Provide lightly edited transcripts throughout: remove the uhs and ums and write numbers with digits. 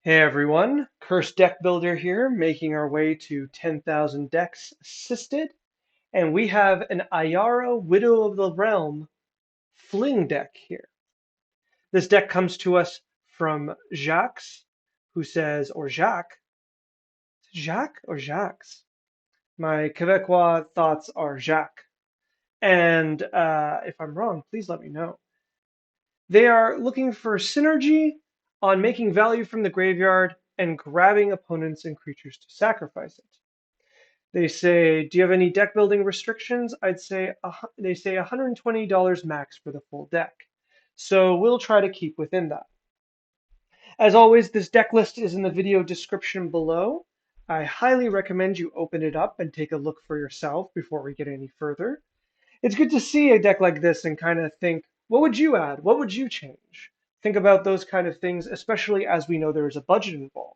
Hey everyone, Cursed Deck Builder here, making our way to 10,000 decks assisted, and we have an Ayara Widow of the Realm Fling deck here. This deck comes to us from Jacques, who says, or Jacques or Jacques? My Quebecois thoughts are Jacques, and if I'm wrong, please let me know. They are looking for synergy on making value from the graveyard and grabbing opponents and creatures to sacrifice it. They say, do you have any deck building restrictions? I'd say they say $120 max for the full deck. So we'll try to keep within that. As always, this deck list is in the video description below. I highly recommend you open it up and take a look for yourself before we get any further. It's good to see a deck like this and kind of think, what would you add? What would you change? Think about those kind of things, especially as we know there is a budget involved.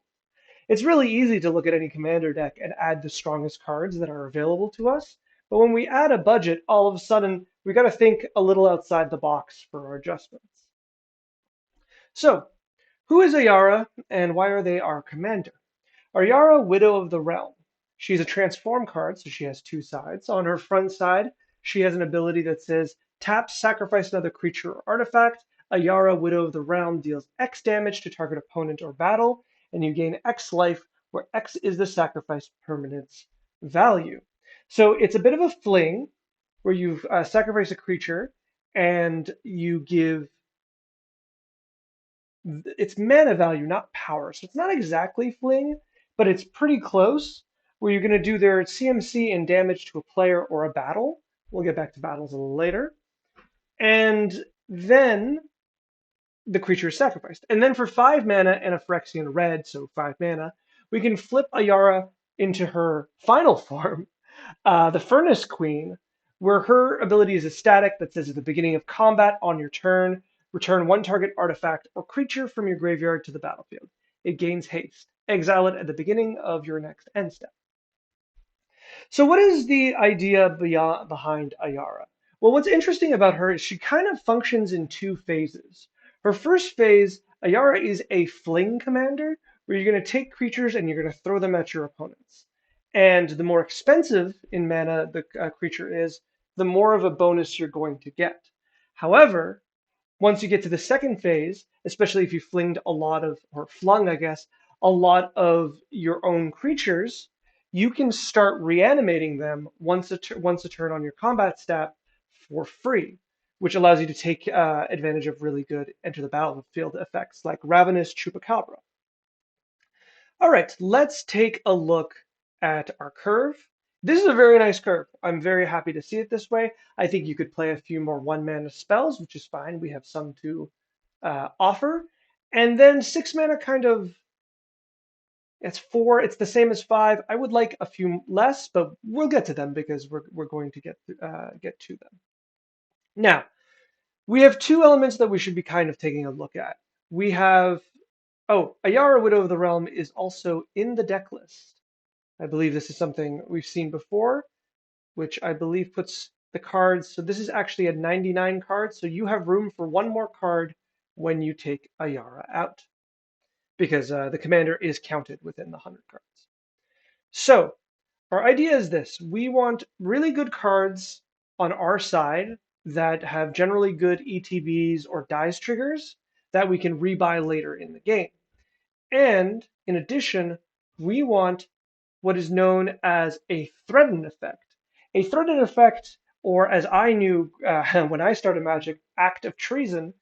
It's really easy to look at any commander deck and add the strongest cards that are available to us. But when we add a budget, all of a sudden, we got to think a little outside the box for our adjustments. So, who is Ayara and why are they our commander? Ayara, Widow of the Realm. She's a transform card, so she has two sides. On her front side, she has an ability that says tap, sacrifice another creature or artifact. Ayara, Widow of the Realm deals X damage to target opponent or battle, and you gain X life, where X is the sacrifice permanent's value. So it's a bit of a fling where you sacrifice a creature and you give it's mana value, not power. So it's not exactly fling, but it's pretty close. Where you're going to do their CMC and damage to a player or a battle. We'll get back to battles a little later. And then the creature is sacrificed. And then for 5 mana and a Phyrexian red, so 5 mana, we can flip Ayara into her final form, the Furnace Queen, where her ability is a static that says at the beginning of combat on your turn, return one target artifact or creature from your graveyard to the battlefield. It gains haste. Exile it at the beginning of your next end step. So, what is the idea behind Ayara? Well, what's interesting about her is she kind of functions in two phases. Her first phase, Ayara is a fling commander, where you're going to take creatures and you're going to throw them at your opponents. And the more expensive in mana the creature is, the more of a bonus you're going to get. However, once you get to the second phase, especially if you flinged a lot of, or flung, I guess, a lot of your own creatures, you can start reanimating them once a turn on your combat stat for free, which allows you to take advantage of really good enter the battlefield effects like Ravenous Chupacabra. All right, let's take a look at our curve. This is a very nice curve. I'm very happy to see it this way. I think you could play a few more 1 mana spells, which is fine. We have some to offer. And then 6 mana kind of, it's four, it's the same as five. I would like a few less, but we'll get to them because we're going to get to them. Now, we have two elements that we should be kind of taking a look at. We have, oh, Ayara Widow of the Realm is also in the deck list. I believe this is something we've seen before, which I believe puts the cards. So this is actually a 99 card. So you have room for one more card when you take Ayara out because the commander is counted within the 100 cards. So our idea is this. We want really good cards on our side that have generally good ETBs or dice triggers that we can rebuy later in the game. And in addition, we want what is known as a threatened effect. A threatened effect, or as I knew when I started Magic, act of treason.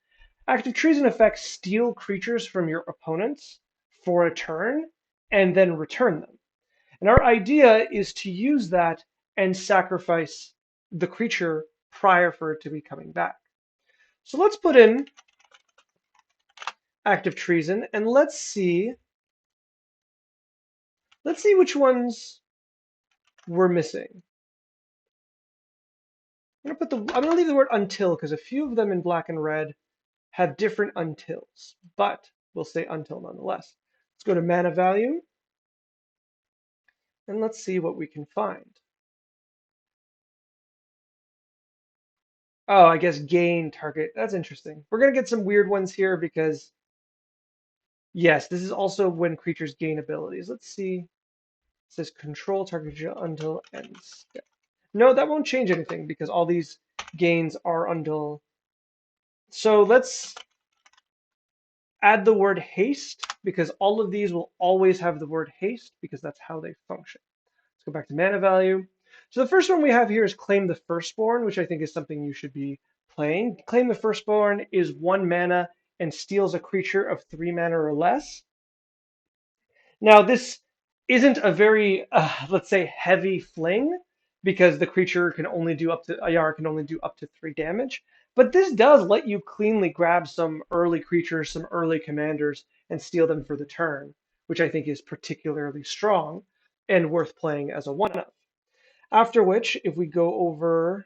Act of treason effects steal creatures from your opponents for a turn and then return them. And our idea is to use that and sacrifice the creature prior for it to be coming back. So let's put in act of treason and let's see which ones we're missing. I'm gonna leave the word until because a few of them in black and red have different untils, but we'll say until nonetheless. Let's go to mana value and let's see what we can find. Oh, I guess gain target. That's interesting. We're gonna get some weird ones here because Yes, this is also when creatures gain abilities. Let's see. It says control target creature until end step. No, that won't change anything because all these gains are until. So let's add the word haste because all of these will always have the word haste because that's how they function. Let's go back to mana value. So the first one we have here is Claim the Firstborn, which I think is something you should be playing. Claim the Firstborn is 1 mana and steals a creature of 3 mana or less. Now, this isn't a very, let's say, heavy fling because the creature can only do up to, Ayara can only do up to 3 damage. But this does let you cleanly grab some early creatures, some early commanders, and steal them for the turn, which I think is particularly strong and worth playing as a one-up. After which, if we go over,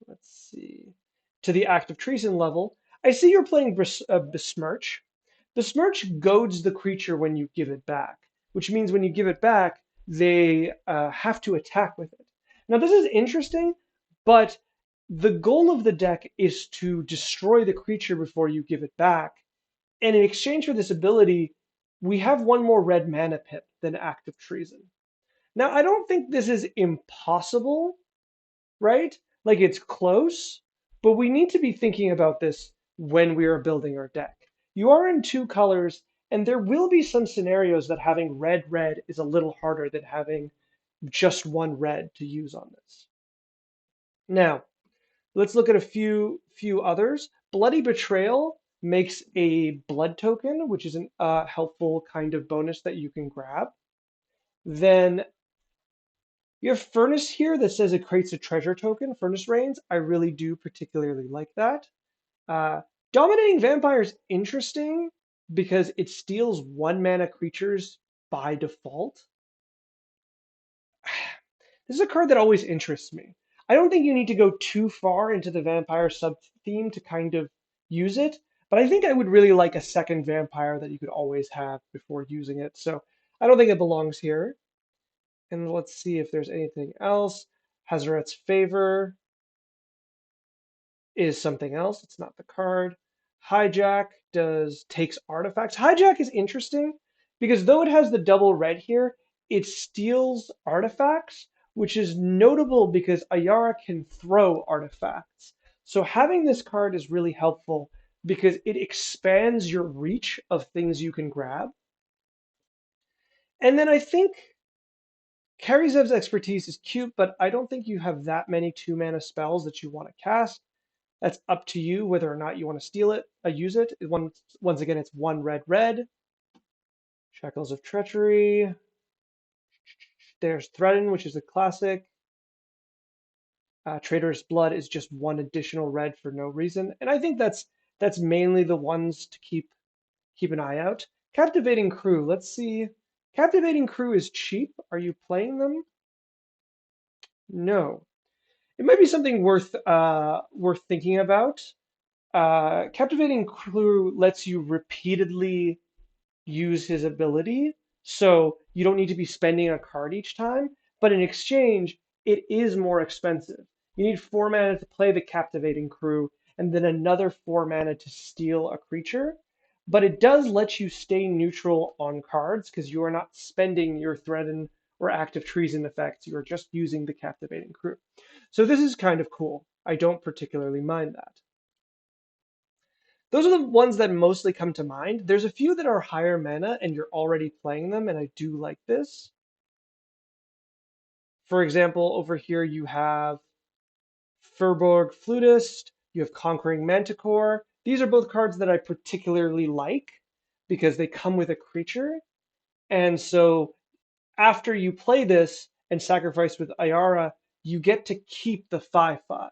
let's see, to the active treason level, I see you're playing Besmirch. Besmirch goads the creature when you give it back, which means when you give it back, they have to attack with it. Now, this is interesting, but the goal of the deck is to destroy the creature before you give it back. And in exchange for this ability, we have one more red mana pip than active treason. Now, I don't think this is impossible, right? Like it's close, but we need to be thinking about this when we are building our deck. You are in 2 colors, and there will be some scenarios that having red red is a little harder than having just one red to use on this. Now, let's look at a few others. Bloody Betrayal makes a blood token, which is a helpful kind of bonus that you can grab. Then you have Furnace here that says it creates a treasure token, Furnace Rains. I really do particularly like that. Uh, Dominating Vampire is interesting because it steals 1 mana creatures by default. This is a card that always interests me. I don't think you need to go too far into the vampire sub-theme to kind of use it, but I think I would really like a second vampire that you could always have before using it. So I don't think it belongs here. And let's see if there's anything else. Hazaret's Favor is something else. It's not the card. Hijack takes artifacts. Hijack is interesting because though it has the double red here, it steals artifacts, which is notable because Ayara can throw artifacts. So having this card is really helpful because it expands your reach of things you can grab. And then I think Karizev's expertise is cute, but I don't think you have that many 2 mana spells that you want to cast. That's up to you whether or not you want to steal it, use it. Once again, it's 1 red. Shackles of Treachery. There's Threaten, which is a classic. Traitorous Blood is just 1 additional red for no reason, and I think that's mainly the ones to keep an eye out. Captivating Crew. Let's see. Captivating Crew is cheap. Are you playing them? No. It might be something worth thinking about. Captivating Crew lets you repeatedly use his ability, so you don't need to be spending a card each time. But in exchange, it is more expensive. You need 4 mana to play the Captivating Crew, and then another 4 mana to steal a creature. But it does let you stay neutral on cards because you are not spending your Threaten or Active Treason effects. You are just using the Captivating Crew. So this is kind of cool. I don't particularly mind that. Those are the ones that mostly come to mind. There's a few that are higher mana and you're already playing them, and I do like this. For example, over here you have Furborg Flutist, you have Conquering Manticore. These are both cards that I particularly like because they come with a creature. And so after you play this and sacrifice with Ayara, you get to keep the 5/5.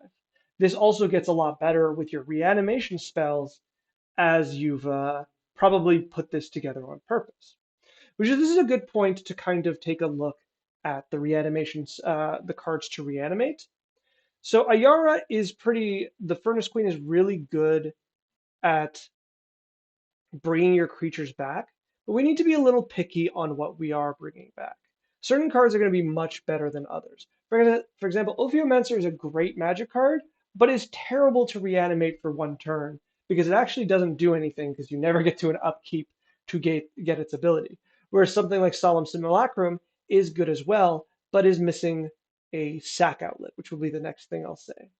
This also gets a lot better with your reanimation spells as you've probably put this together on purpose. This is a good point to kind of take a look at the reanimations, the cards to reanimate. So the Furnace Queen is really good at bringing your creatures back, but we need to be a little picky on what we are bringing back. Certain cards are going to be much better than others. For example, Ophiomancer is a great magic card, but is terrible to reanimate for 1 turn because it actually doesn't do anything because you never get to an upkeep to get its ability. Whereas something like Solemn Simulacrum is good as well, but is missing a sack outlet, which will be the next thing I'll say.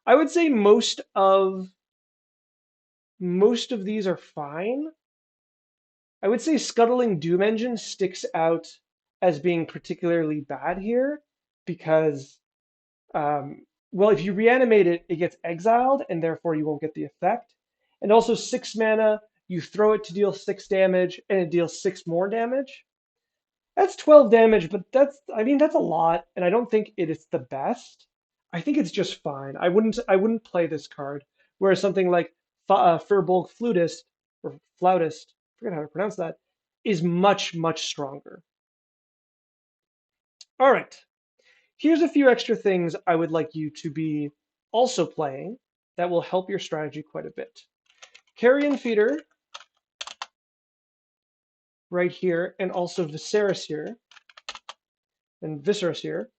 I would say most of these are fine. I would say Scuttling Doom Engine sticks out as being particularly bad here because, well, if you reanimate it, it gets exiled and therefore you won't get the effect. And also 6 mana, you throw it to deal 6 damage and it deals 6 more damage. That's 12 damage, but that's a lot, and I don't think it is the best. I think it's just fine. I wouldn't play this card. Whereas something like Firbolg Flutist or Flautist, I forget how to pronounce that, is much, much stronger. All right, here's a few extra things I would like you to be also playing that will help your strategy quite a bit. Carrion Feeder right here, and also Viserys here, and Viserys here.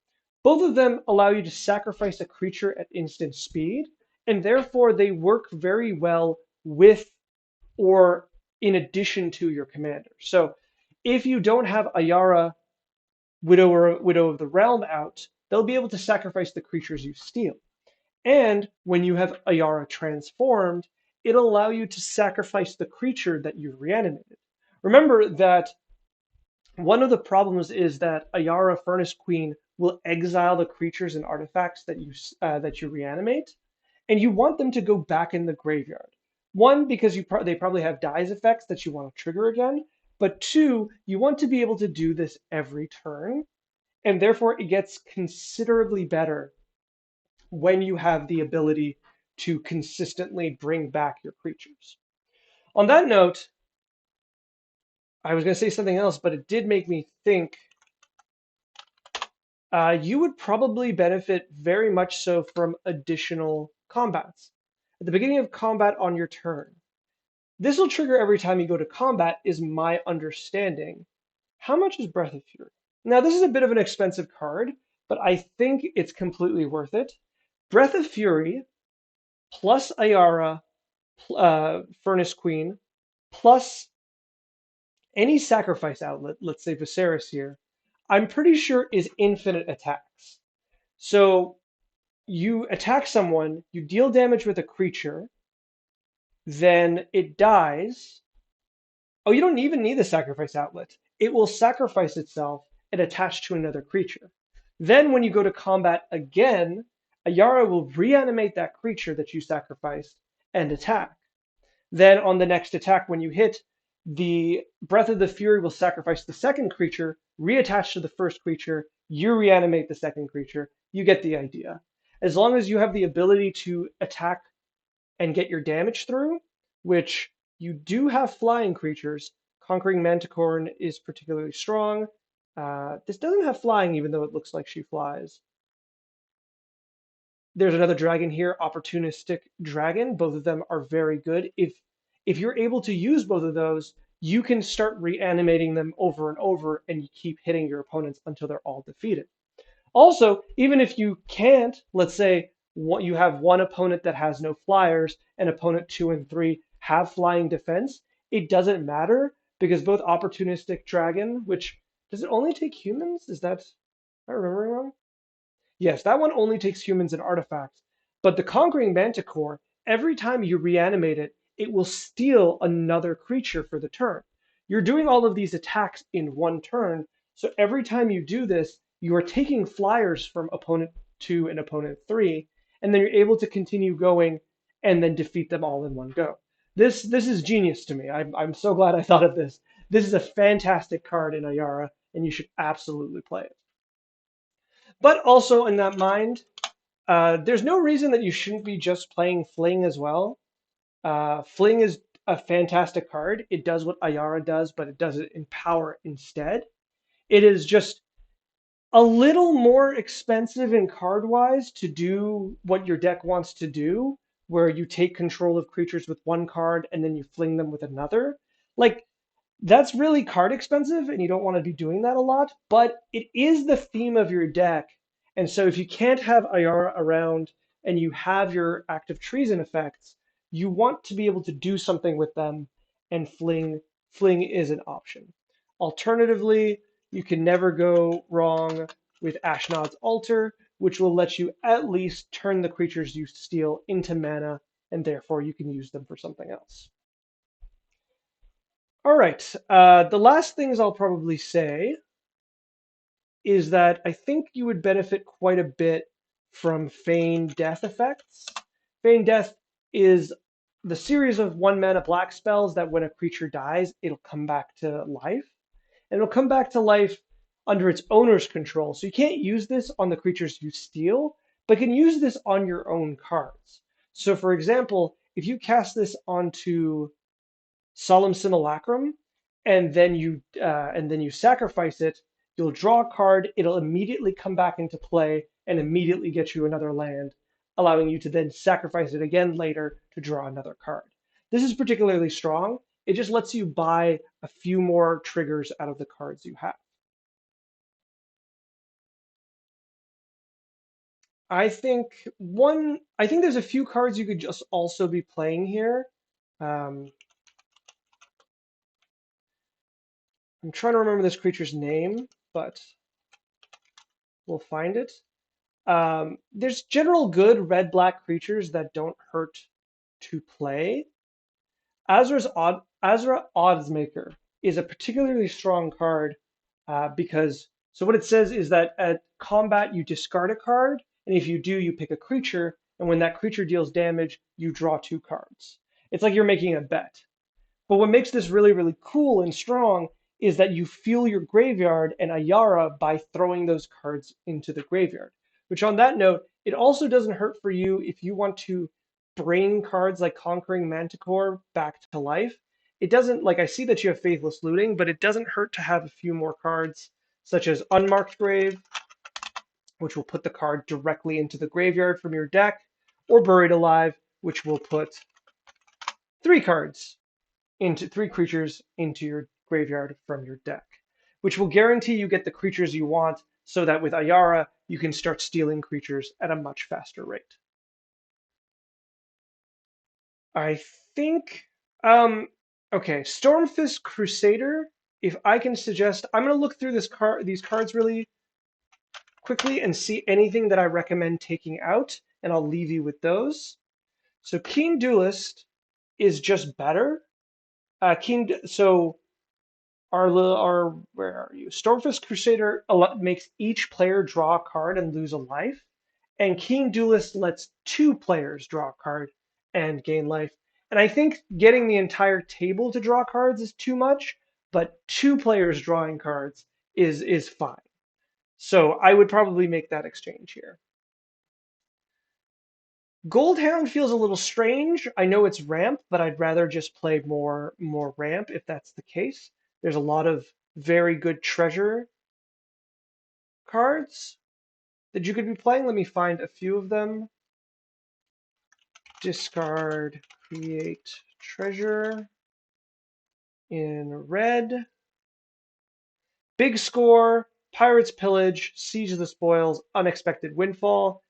Both of them allow you to sacrifice a creature at instant speed, and therefore they work very well with or in addition to your commander. So if you don't have Ayara, Widow of the Realm out, they'll be able to sacrifice the creatures you steal. And when you have Ayara transformed, it'll allow you to sacrifice the creature that you reanimated. Remember that one of the problems is that Ayara Furnace Queen will exile the creatures and artifacts that you reanimate, and you want them to go back in the graveyard. One, because they probably have dies effects that you want to trigger again, but two, you want to be able to do this every turn, and therefore it gets considerably better when you have the ability to consistently bring back your creatures. On that note, I was going to say something else, but it did make me think you would probably benefit very much so from additional combats. At the beginning of combat on your turn, this will trigger every time you go to combat, is my understanding. How much is Breath of Fury? Now, this is a bit of an expensive card, but I think it's completely worth it. Breath of Fury plus Ayara, Furnace Queen, plus any sacrifice outlet, let's say Viserys here, I'm pretty sure is infinite attacks. So you attack someone, you deal damage with a creature, then it dies. Oh, you don't even need the sacrifice outlet. It will sacrifice itself and attach to another creature. Then when you go to combat again, Ayara will reanimate that creature that you sacrificed and attack. Then on the next attack, when you hit, the Breath of the Fury will sacrifice the second creature, reattach to the first creature, you reanimate the second creature. You get the idea. As long as you have the ability to attack and get your damage through, which you do have flying creatures, Conquering Manticore is particularly strong. This doesn't have flying, even though it looks like she flies. There's another dragon here, Opportunistic Dragon. Both of them are very good. If you're able to use both of those, you can start reanimating them over and over, and you keep hitting your opponents until they're all defeated. Also, even if you can't, let's say you have one opponent that has no flyers and opponent 2 and 3 have flying defense, it doesn't matter because both Opportunistic Dragon, which does it only take humans? Am I remembering wrong? Yes, that one only takes humans and artifacts. But the Conquering Manticore, every time you reanimate it, it will steal another creature for the turn. You're doing all of these attacks in one turn, so every time you do this, you are taking flyers from opponent 2 and opponent 3, and then you're able to continue going and then defeat them all in one go. This is genius to me. I'm so glad I thought of this. This is a fantastic card in Ayara, and you should absolutely play it. But also in that mind, there's no reason that you shouldn't be just playing Fling as well. Fling is a fantastic card. It does what Ayara does, but it does it in power instead. It is just a little more expensive in card wise to do what your deck wants to do, where you take control of creatures with one card and then you fling them with another. Like, that's really card expensive, and you don't want to be doing that a lot, but it is the theme of your deck. And so if you can't have Ayara around and you have your active treason effects, you want to be able to do something with them, and Fling Fling is an option. Alternatively, you can never go wrong with Ashnod's Altar, which will let you at least turn the creatures you steal into mana, and therefore you can use them for something else. All right, the last things I'll probably say is that I think you would benefit quite a bit from Feign Death effects. Feign Death is the series of one mana black spells that when a creature dies, it'll come back to life. And it'll come back to life under its owner's control. So you can't use this on the creatures you steal, but can use this on your own cards. So for example, if you cast this onto Solemn Simulacrum, and then you sacrifice it. You'll draw a card. It'll immediately come back into play and immediately get you another land, allowing you to then sacrifice it again later to draw another card. This is particularly strong. It just lets you buy a few more triggers out of the cards you have. I think there's a few cards you could just also be playing here. Um, I'm trying to remember this creature's name, but we'll find it. There's general good red-black creatures that don't hurt to play. Azra Oddsmaker is a particularly strong card because so what it says is that at combat you discard a card, and if you do, you pick a creature, and when that creature deals damage, you draw two cards. It's like you're making a bet. But what makes this really, really cool and strong is that you fuel your graveyard and Ayara by throwing those cards into the graveyard. Which, on that note, it also doesn't hurt for you if you want to bring cards like Conquering Manticore back to life. It doesn't, like, I see that you have Faithless Looting, but it doesn't hurt to have a few more cards, such as Unmarked Grave, which will put the card directly into the graveyard from your deck, or Buried Alive, which will put three creatures into your graveyard from your deck, which will guarantee you get the creatures you want so that with Ayara, you can start stealing creatures at a much faster rate. I think, okay, Stormfist Crusader, if I can suggest, I'm going to look through these cards really quickly and see anything that I recommend taking out, and I'll leave you with those. So Keen Duelist is just better. So our where are you? Stormfist Crusader makes each player draw a card and lose a life, and Keen Duelist lets two players draw a card and gain life. And I think getting the entire table to draw cards is too much, but two players drawing cards is fine. So I would probably make that exchange here. Goldhound feels a little strange. I know it's ramp, but I'd rather just play more ramp if that's the case. There's a lot of very good treasure cards that you could be playing. Let me find a few of them. Discard, create treasure in red. Big score, Pirates Pillage, Siege of the Spoils, Unexpected Windfall.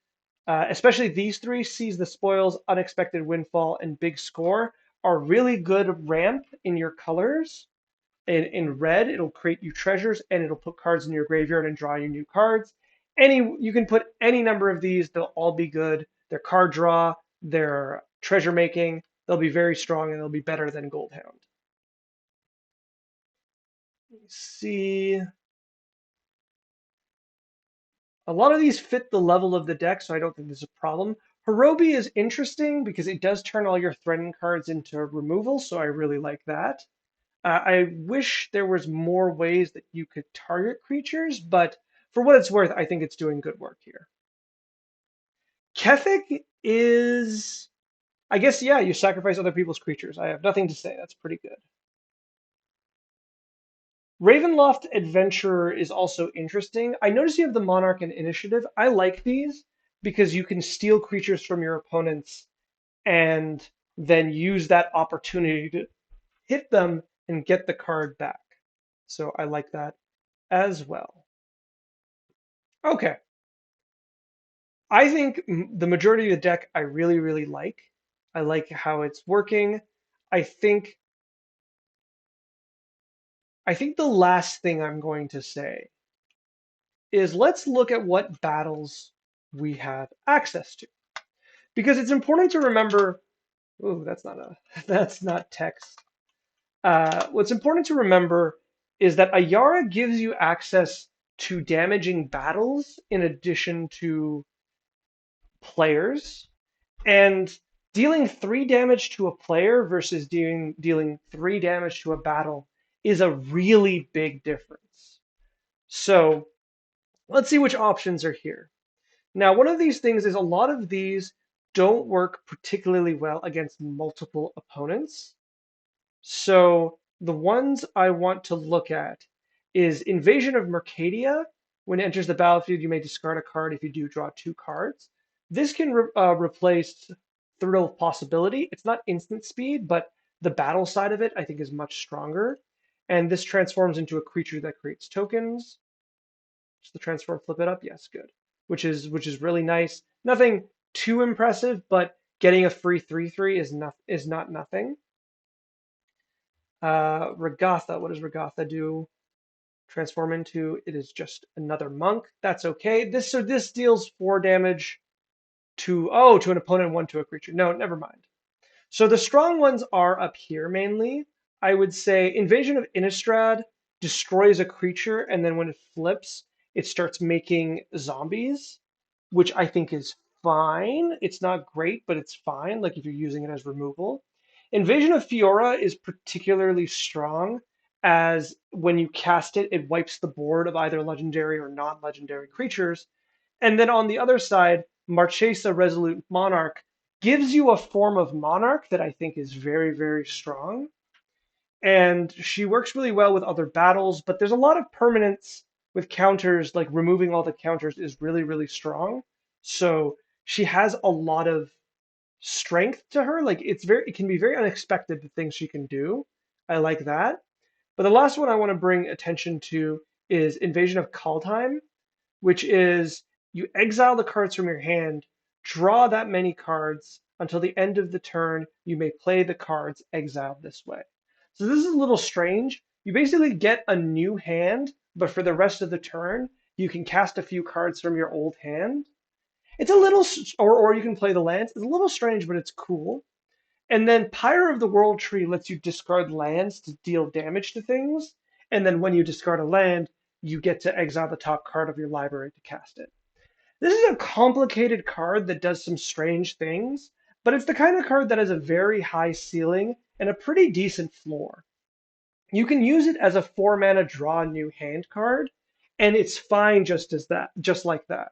Especially these three, Seize the Spoils, Unexpected Windfall, and Big Score are really good ramp in your colors. In red, it'll create you treasures and it'll put cards in your graveyard and draw you new cards. You can put any number of these, they'll all be good. They're card draw, they're treasure making, they'll be very strong and they'll be better than Goldhound. Let's see. A lot of these fit the level of the deck, so I don't think there's a problem. Hirobi is interesting because it does turn all your threatened cards into removal, so I really like that. I wish there was more ways that you could target creatures, but for what it's worth, I think it's doing good work here. Kethig is, I guess, yeah, you sacrifice other people's creatures. I have nothing to say. That's pretty good. Ravenloft Adventurer is also interesting. I notice you have the Monarch and Initiative. I like these because you can steal creatures from your opponents and then use that opportunity to hit them and get the card back. So I like that as well. Okay. I think the majority of the deck I really, really like. I like how it's working. I think I think the last thing I'm going to say is let's look at what battles we have access to. Because it's important to remember, oh, that's not a, that's not text. What's important to remember is that Ayara gives you access to damaging battles in addition to players, and dealing 3 damage to a player versus dealing 3 damage to a battle is a really big difference. So let's see which options are here. Now, one of these things is a lot of these don't work particularly well against multiple opponents. So the ones I want to look at is Invasion of Mercadia. When it enters the battlefield, you may discard a card if you do draw 2 cards. This can replace Thrill of Possibility. It's not instant speed, but the battle side of it I think is much stronger. And this transforms into a creature that creates tokens. Just the transform, flip it up. Yes, good. Which is really nice. Nothing too impressive, but getting a free 3/3 is not nothing. Regatha, what does Regatha do? Transform into, it is just another monk. That's okay. This deals 4 damage to an opponent, 1 to a creature. No, never mind. So the strong ones are up here mainly. I would say Invasion of Innistrad destroys a creature, and then when it flips, it starts making zombies, which I think is fine. It's not great, but it's fine, like if you're using it as removal. Invasion of Fiora is particularly strong, as when you cast it, it wipes the board of either legendary or non-legendary creatures. And then on the other side, Marchesa Resolute Monarch gives you a form of Monarch that I think is very, very strong. And she works really well with other battles, but there's a lot of permanence with counters, like removing all the counters is really, really strong. So she has a lot of strength to her. Like it can be very unexpected the things she can do. I like that. But the last one I want to bring attention to is Invasion of Kaldheim, which is you exile the cards from your hand, draw that many cards until the end of the turn. You may play the cards exiled this way. So this is a little strange. You basically get a new hand, but for the rest of the turn, you can cast a few cards from your old hand. It's a little, or you can play the lands. It's a little strange, but it's cool. And then Pyre of the World Tree lets you discard lands to deal damage to things. And then when you discard a land, you get to exile the top card of your library to cast it. This is a complicated card that does some strange things, but it's the kind of card that has a very high ceiling and a pretty decent floor. You can use it as a 4 mana draw new hand card, and it's fine just like that.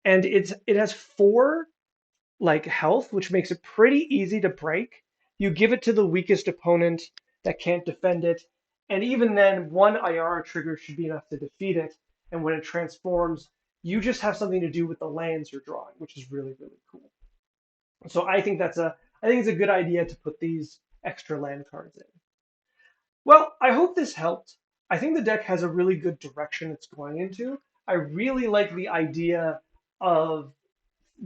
And it has 4 like health, which makes it pretty easy to break. You give it to the weakest opponent that can't defend it, and even then, 1 Ayara trigger should be enough to defeat it. And when it transforms, you just have something to do with the lands you're drawing, which is really, really cool. So I think it's a good idea to put these extra land cards in. Well, I hope this helped. I think the deck has a really good direction it's going into. I really like the idea of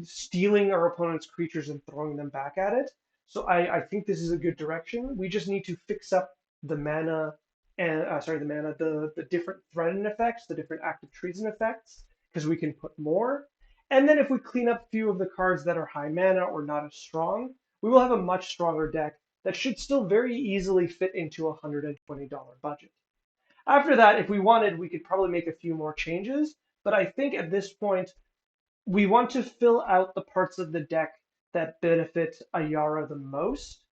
stealing our opponent's creatures and throwing them back at it. So I think this is a good direction. We just need to fix up the mana and the different threaten effects, the different active treason effects, because we can put more. And then if we clean up a few of the cards that are high mana or not as strong, we will have a much stronger deck that should still very easily fit into a $120 budget. After that, if we wanted, we could probably make a few more changes. But I think at this point, we want to fill out the parts of the deck that benefit Ayara the most,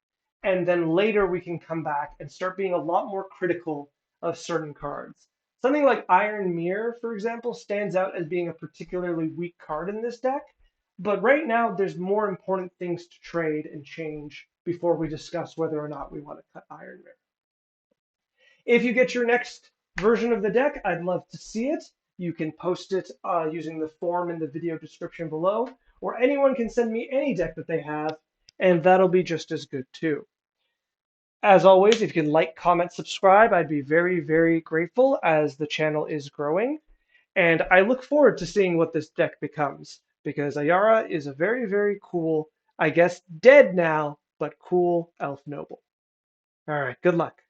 and then later we can come back and start being a lot more critical of certain cards. Something like Iron Mirror, for example, stands out as being a particularly weak card in this deck, but right now there's more important things to trade and change before we discuss whether or not we want to cut Iron Mirror. If you get your next version of the deck, I'd love to see it. You can post it using the form in the video description below, or anyone can send me any deck that they have, and that'll be just as good too. As always, if you can like, comment, subscribe, I'd be very, very grateful as the channel is growing. And I look forward to seeing what this deck becomes, because Ayara is a very, very cool, I guess dead now, but cool elf noble. All right, good luck.